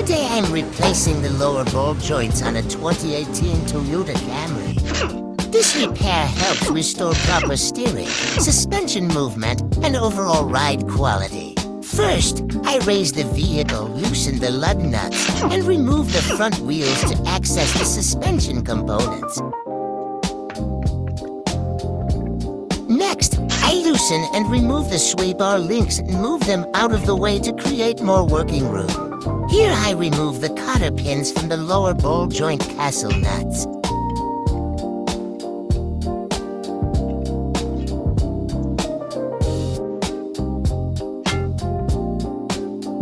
Today I'm replacing the lower ball joints on a 2018 Toyota Camry. This repair helps restore proper steering, suspension movement, and overall ride quality. First, I raise the vehicle, loosen the lug nuts, and remove the front wheels to access the suspension components. Next, I loosen and remove the sway bar links and move them out of the way to create more working room. Here I remove the cotter pins from the lower ball joint castle nuts.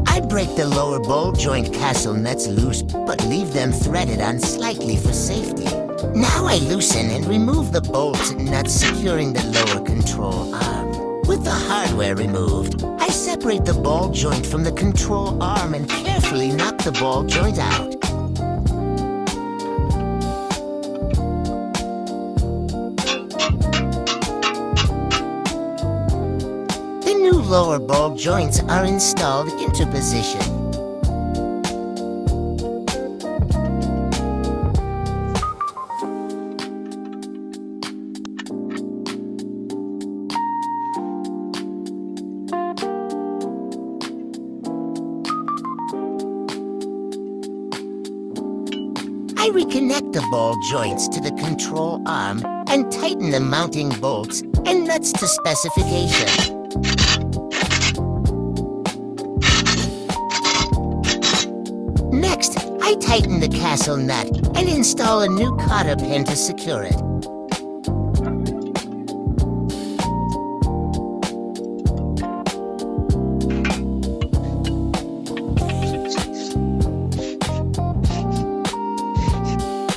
I break the lower ball joint castle nuts loose, but leave them threaded on slightly for safety. Now I loosen and remove the bolts and nuts securing the lower control arm. With the hardware removed, I separate the ball joint from the control arm and carefully knock the ball joint out. The new lower ball joints are installed into position. I reconnect the ball joints to the control arm and tighten the mounting bolts and nuts to specification. Next, I tighten the castle nut and install a new cotter pin to secure it.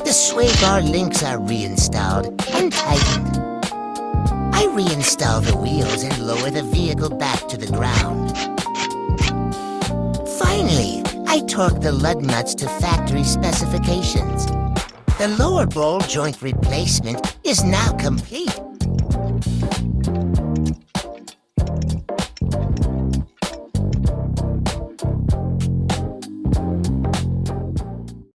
The sway bar links are reinstalled and tightened. I reinstall the wheels and lower the vehicle back to the ground. Finally, I torque the lug nuts to factory specifications. The lower ball joint replacement is now complete.